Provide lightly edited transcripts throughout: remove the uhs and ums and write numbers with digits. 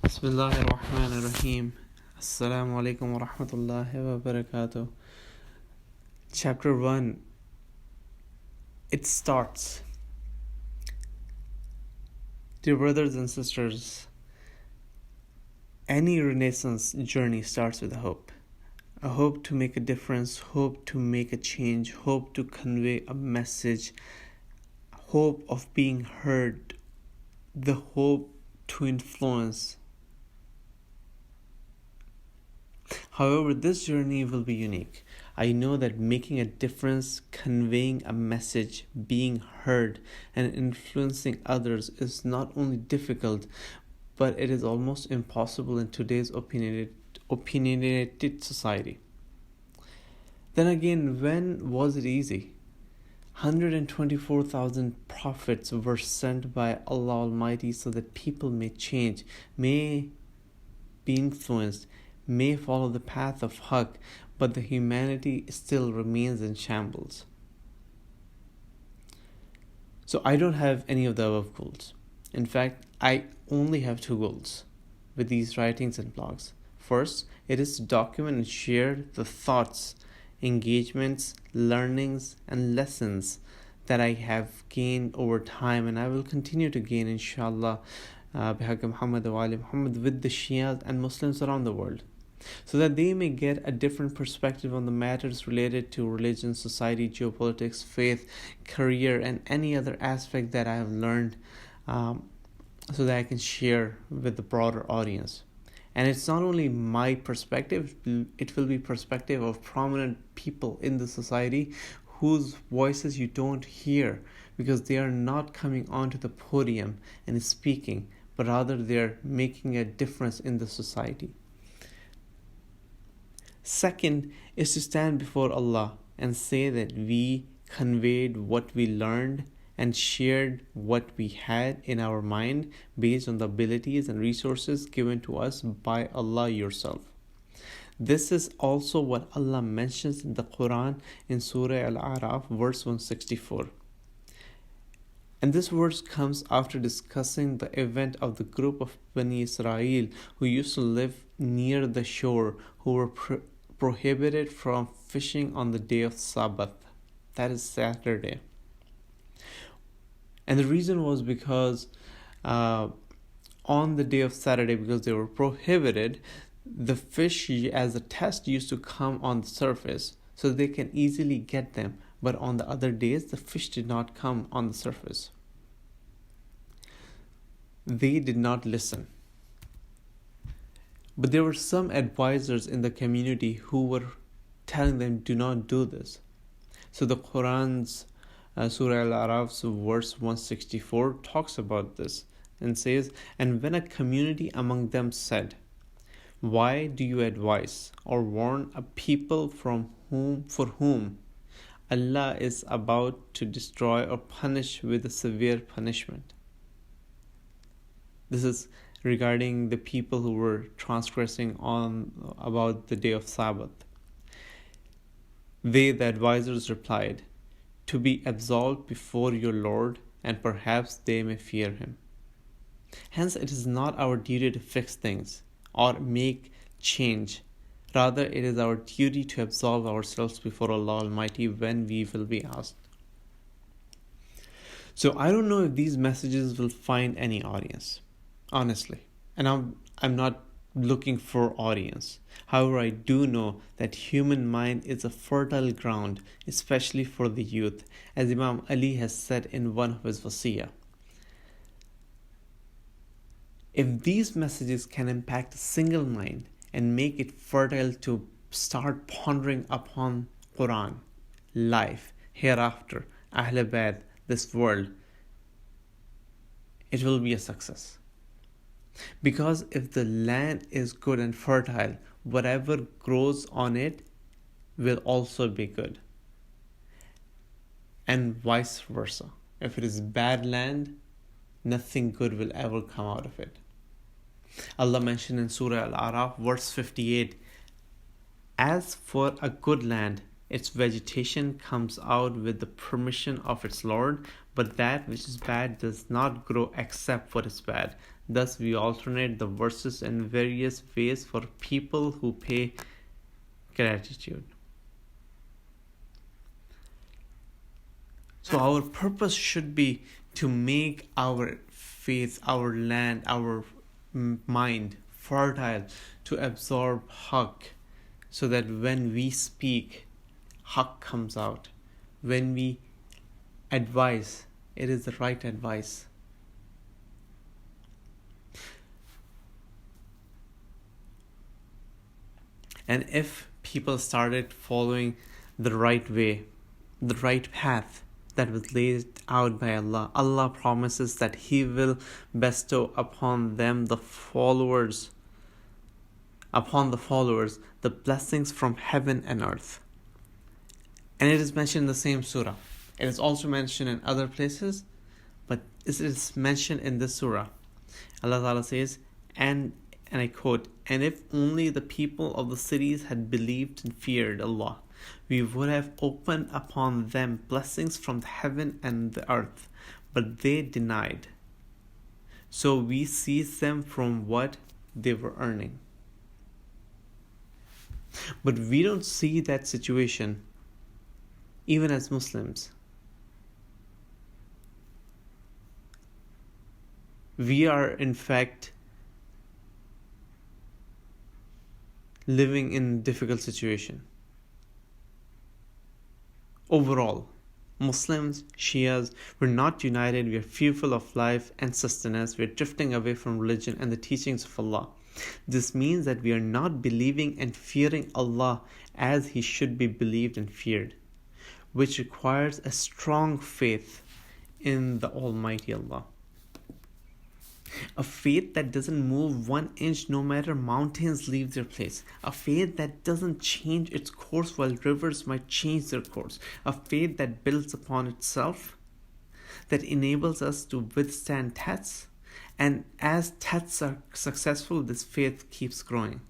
Bismillahir Rahmanir Rahim. Assalamu alaikum wa rahmatullahi wa barakatuh. Chapter 1. It starts. Dear brothers and sisters, any Renaissance journey starts with a hope. A hope to make a difference, hope to make a change, hope to convey a message, hope of being heard, the hope to influence. However, this journey will be unique. I know that making a difference, conveying a message, being heard, and influencing others is not only difficult, but it is almost impossible in today's opinionated society. Then again, when was it easy? 124,000 prophets were sent by Allah Almighty so that people may change, may be influenced, may follow the path of Haqq, but the humanity still remains in shambles. So I don't have any of the above goals. In fact, I only have two goals with these writings and blogs. First, it is to document and share the thoughts, engagements, learnings, and lessons that I have gained over time, and I will continue to gain, inshallah, bihaqq Muhammad wa ali Muhammad, with the Shias and Muslims around the world, so that they may get a different perspective on the matters related to religion, society, geopolitics, faith, career, and any other aspect that I have learned, so that I can share with the broader audience. And it's not only my perspective, it will be perspective of prominent people in the society whose voices you don't hear because they are not coming onto the podium and speaking, but rather they're making a difference in the society. Second is to stand before Allah and say that we conveyed what we learned and shared what we had in our mind based on the abilities and resources given to us by Allah yourself. This is also what Allah mentions in the Quran in Surah Al-Araf, verse 164. And this verse comes after discussing the event of the group of Bani Israel who used to live near the shore, who were prohibited from fishing on the day of Sabbath, that is Saturday. And the reason was because on the day of Saturday, because they were prohibited, the fish as a test used to come on the surface so they can easily get them. But on the other days, the fish did not come on the surface. They did not listen. But there were some advisors in the community who were telling them, do not do this. So the Quran's Surah Al-Araf's verse 164 talks about this and says, and when a community among them said, why do you advise or warn a people for whom Allah is about to destroy or punish with a severe punishment? This is regarding the people who were transgressing on about the day of Sabbath. They, the advisors, replied, to be absolved before your Lord, and perhaps they may fear him. Hence, it is not our duty to fix things or make change. Rather, it is our duty to absolve ourselves before Allah Almighty when we will be asked. So I don't know if these messages will find any audience, honestly. And I'm not looking for audience. However, I do know that human mind is a fertile ground, especially for the youth, as Imam Ali has said in one of his wasiyah. If these messages can impact a single mind and make it fertile to start pondering upon Quran, life, hereafter, Ahl Bayt, this world, it will be a success. Because if the land is good and fertile, whatever grows on it will also be good. And vice versa. If it is bad land, nothing good will ever come out of it. Allah mentioned in Surah Al-Araf, verse 58, as for a good land, its vegetation comes out with the permission of its Lord, but that which is bad does not grow except what is bad. Thus, we alternate the verses in various ways for people who pay gratitude. So, our purpose should be to make our faith, our land, our mind fertile to absorb Haqq, so that when we speak, Haqq comes out. When we advise, it is the right advice. And if people started following the right way, the right path that was laid out by Allah, Allah promises that He will bestow upon them, the followers, the blessings from heaven and earth. And it is mentioned in the same surah. It is also mentioned in other places, but it is mentioned in this surah. Allah Ta'ala says, and I quote, "And if only the people of the cities had believed and feared Allah, we would have opened upon them blessings from the heaven and the earth, but they denied. So we seized them from what they were earning." But we don't see that situation even as Muslims. We are in fact living in a difficult situation. Overall, Muslims, Shias, we're not united, we are fearful of life and sustenance, we are drifting away from religion and the teachings of Allah. This means that we are not believing and fearing Allah as He should be believed and feared, which requires a strong faith in the Almighty Allah. A faith that doesn't move 1 inch no matter mountains leave their place. A faith that doesn't change its course while rivers might change their course. A faith that builds upon itself, that enables us to withstand tests. And as tests are successful, this faith keeps growing.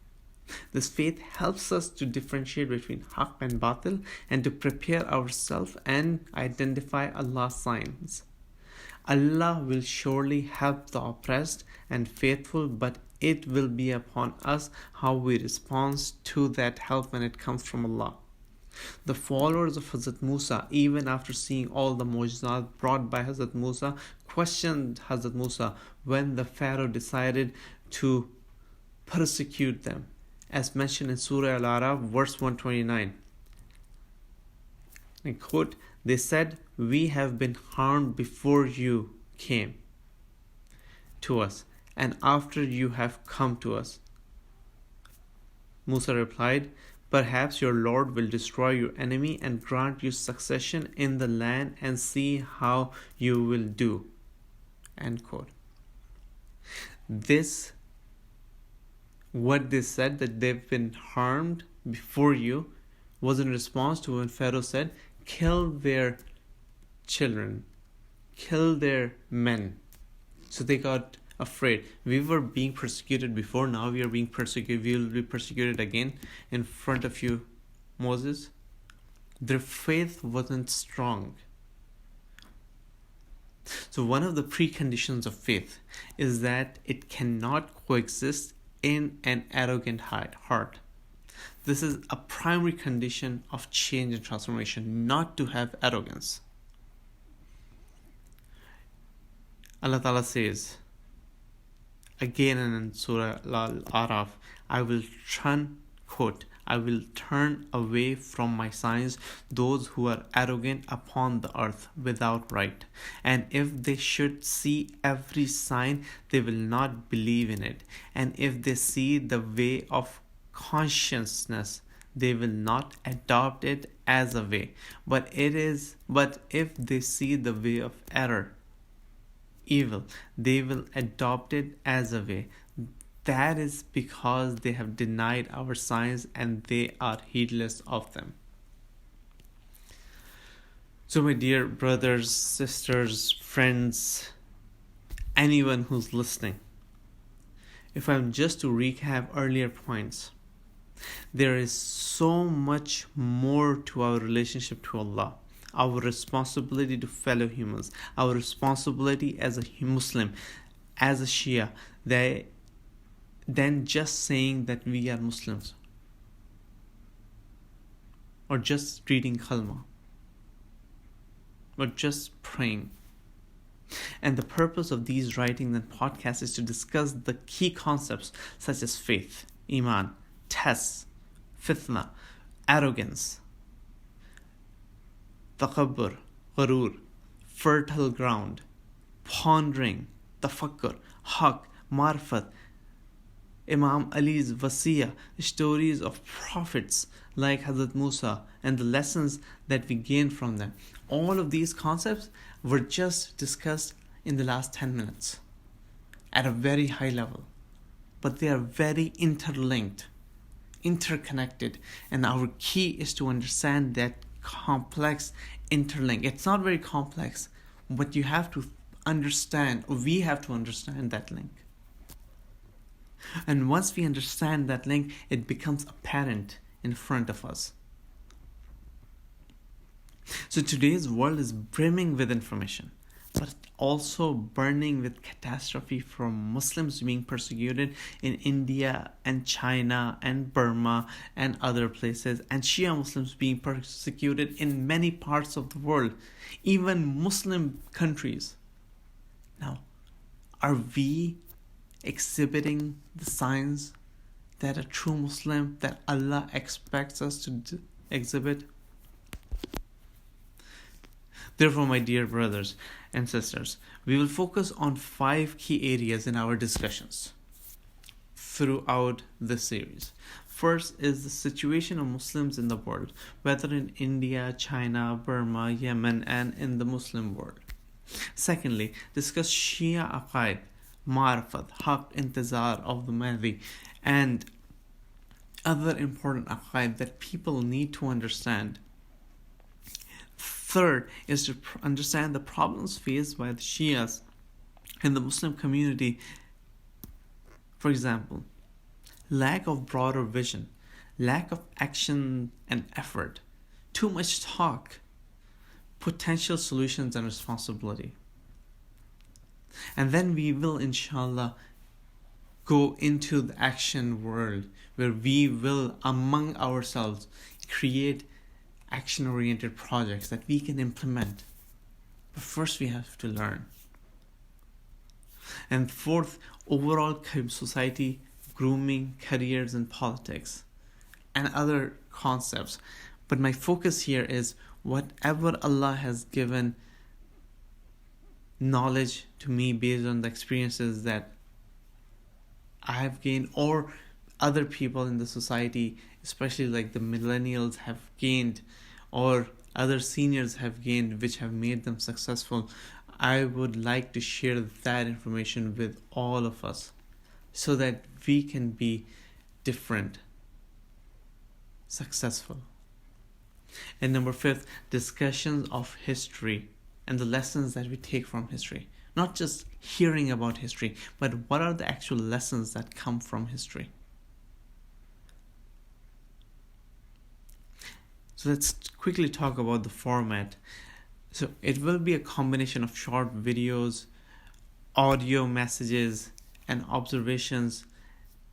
This faith helps us to differentiate between Haqq and Batil and to prepare ourselves and identify Allah's signs. Allah will surely help the oppressed and faithful, but it will be upon us how we respond to that help when it comes from Allah. The followers of Hazrat Musa, even after seeing all the mu'jizat brought by Hazrat Musa, questioned Hazrat Musa when the Pharaoh decided to persecute them, as mentioned in Surah Al-Araf, verse 129. I quote, "They said, 'We have been harmed before you came to us, and after you have come to us.' Musa replied, 'Perhaps your Lord will destroy your enemy and grant you succession in the land and see how you will do.'" End quote. What they said, that they've been harmed before you, was in response to when Pharaoh said, "Kill their children, kill their men." So they got afraid. We were being persecuted before, now we are being persecuted. We will be persecuted again in front of you, Moses. Their faith wasn't strong. So one of the preconditions of faith is that it cannot coexist in an arrogant heart. This is a primary condition of change and transformation, not to have arrogance. Allah Ta'ala says again in Surah Al-Araf, I will turn away from my signs those who are arrogant upon the earth without right. And if they should see every sign, they will not believe in it. And if they see the way of consciousness, they will not adopt it as a way. But if they see the way of error, evil, they will adopt it as a way. That is because they have denied our signs and they are heedless of them. So my dear brothers, sisters, friends, anyone who's listening, if I'm just to recap earlier points, there is so much more to our relationship to Allah. our responsibility to fellow humans, our responsibility as a Muslim, as a Shia, than just saying that we are Muslims or just reading kalma or just praying. And the purpose of these writings and podcasts is to discuss the key concepts such as faith, iman, tests, fitna, arrogance, takabbur, gharur, fertile ground, pondering, tafakkur, haqq, marfat, Imam Ali's wasiyah, stories of prophets like Hazrat Musa, and the lessons that we gain from them. All of these concepts were just discussed in the last 10 minutes at a very high level. But they are very interlinked, interconnected, and our key is to understand that complex interlink. It's not very complex, but you have to understand, or we have to understand that link. And once we understand that link, it becomes apparent in front of us. So today's world is brimming with information, but also burning with catastrophe from Muslims being persecuted in India and China and Burma and other places, and Shia Muslims being persecuted in many parts of the world, even Muslim countries. Now, are we exhibiting the signs that a true Muslim, that Allah expects us to exhibit? Therefore, my dear brothers and sisters, we will focus on 5 key areas in our discussions throughout this series. First is the situation of Muslims in the world, whether in India, China, Burma, Yemen, and in the Muslim world. Secondly, discuss Shia aqaid, Marfat, Haqq, Intizar of the Mahdi, and other important aqaid that people need to understand. Third is to understand the problems faced by the Shias in the Muslim community. For example, lack of broader vision, lack of action and effort, too much talk, potential solutions and responsibility. And then we will, inshallah, go into the action world where we will, among ourselves, create action-oriented projects that we can implement. But first we have to learn. And fourth, overall society, grooming, careers and politics, and other concepts. But my focus here is whatever Allah has given knowledge to me based on the experiences that I have gained, or other people in the society, especially like the millennials, have gained, or other seniors have gained, which have made them successful. I would like to share that information with all of us so that we can be different, successful. And number 5, discussions of history and the lessons that we take from history. Not just hearing about history, but what are the actual lessons that come from history. So let's quickly talk about the format. So it will be a combination of short videos, audio messages and observations,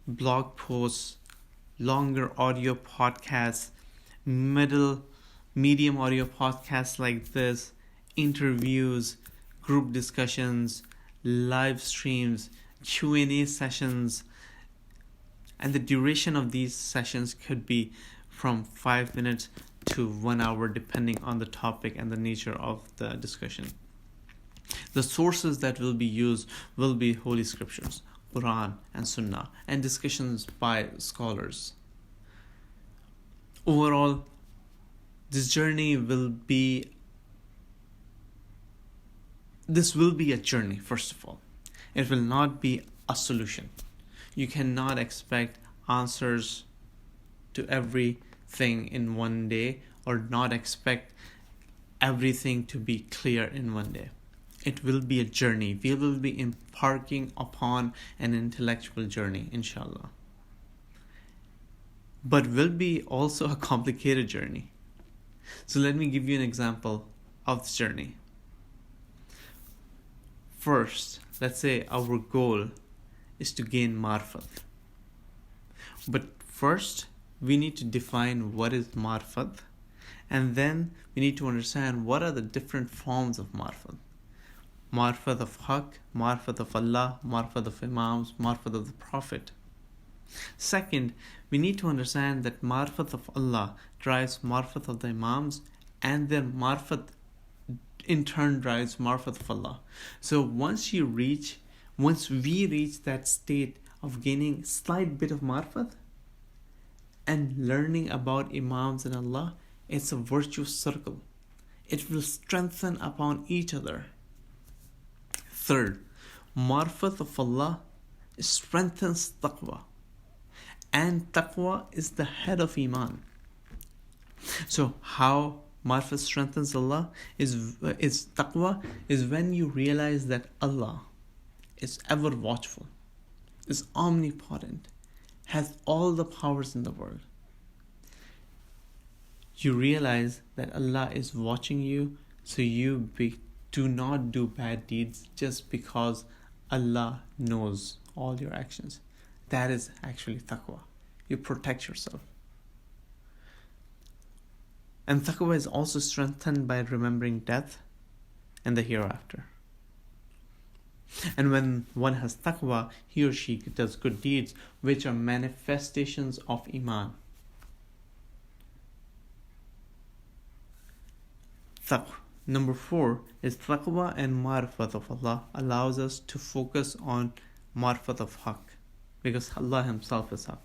blog posts, longer audio podcasts, medium audio podcasts like this, interviews, group discussions, live streams, Q&A sessions, and the duration of these sessions could be from 5 minutes to 1 hour depending on the topic and the nature of the discussion. The sources that will be used will be Holy Scriptures, Quran and Sunnah, and discussions by scholars. Overall, this journey will be a journey, first of all. It will not be a solution. You cannot expect answers to everything in one day, or not expect everything to be clear in one day. It will be a journey. We will be embarking upon an intellectual journey, inshallah. But will be also a complicated journey. So let me give you an example of this journey. First, let's say our goal is to gain marfat. But first, we need to define what is marfat, and then we need to understand what are the different forms of marfat. Marfat of Haqq, marfat of Allah, marfat of Imams, marfat of the Prophet. Second, we need to understand that marfat of Allah drives marfat of the Imams, and then marfat in turn drives marfat of Allah. So once we reach that state of gaining slight bit of marfat and learning about Imams and Allah, it's a virtuous circle. It will strengthen upon each other. Third, marfat of Allah strengthens taqwa, and taqwa is the head of Iman. So how marfat strengthens Allah is taqwa is when you realize that Allah is ever watchful, is omnipotent, has all the powers in the world. You realize that Allah is watching you, so you do not do bad deeds just because Allah knows all your actions. That is actually taqwa. You protect yourself. And taqwa is also strengthened by remembering death and the hereafter. And when one has taqwa, he or she does good deeds, which are manifestations of Iman. Number 4 is taqwa and marfat of Allah allows us to focus on marfat of Haqq, because Allah Himself is Haqq.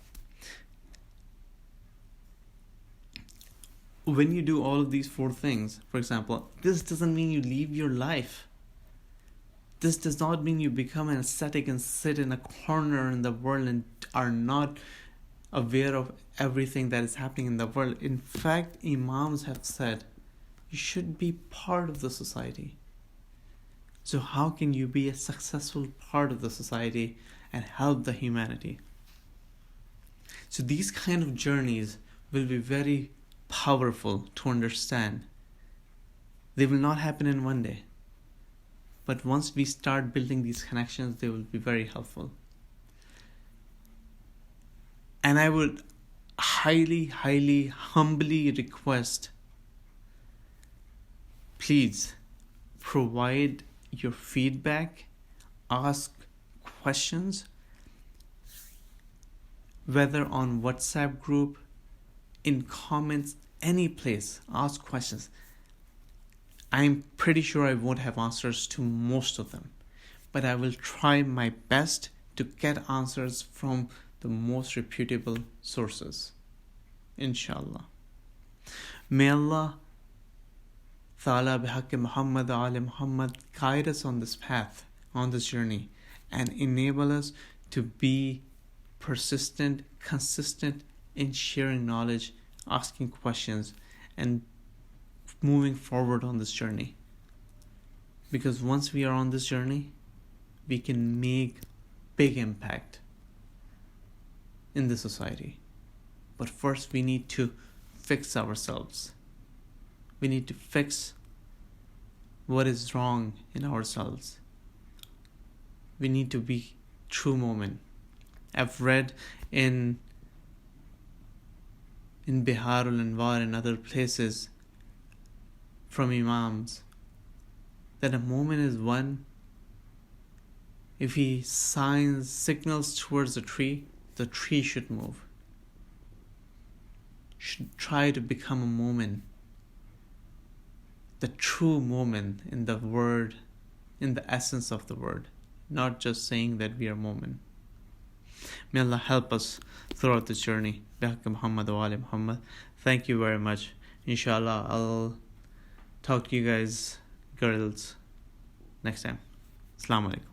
When you do all of these 4 things, for example, this doesn't mean you leave your life. This does not mean you become an ascetic and sit in a corner in the world and are not aware of everything that is happening in the world. In fact, Imams have said, you should be part of the society. So how can you be a successful part of the society and help the humanity? So these kind of journeys will be very powerful to understand. They will not happen in one day. But once we start building these connections, they will be very helpful. And I would highly, humbly request, please provide your feedback, ask questions, whether on WhatsApp group, in comments, any place, ask questions. I'm pretty sure I won't have answers to most of them, but I will try my best to get answers from the most reputable sources. Inshallah. May Allah Ta'ala bihaqqi Muhammad Ali Muhammad guide us on this path, on this journey, and enable us to be persistent, consistent in sharing knowledge, asking questions, and moving forward on this journey. Because once we are on this journey, we can make big impact in the society. But first we need to fix ourselves. We need to fix what is wrong in ourselves. We need to be true mu'min. I've read in Biharul Anwar and other places from Imams that a mu'min is one. If he signals towards the tree should move. Should try to become a mu'min, the true mu'min in the word, in the essence of the word, not just saying that we are mu'min. May Allah help us throughout this journey. Bihaqqi Muhammad wa ali Muhammad. Thank you very much. Inshallah, I'll talk to you guys, girls, next time. Assalamu alaikum.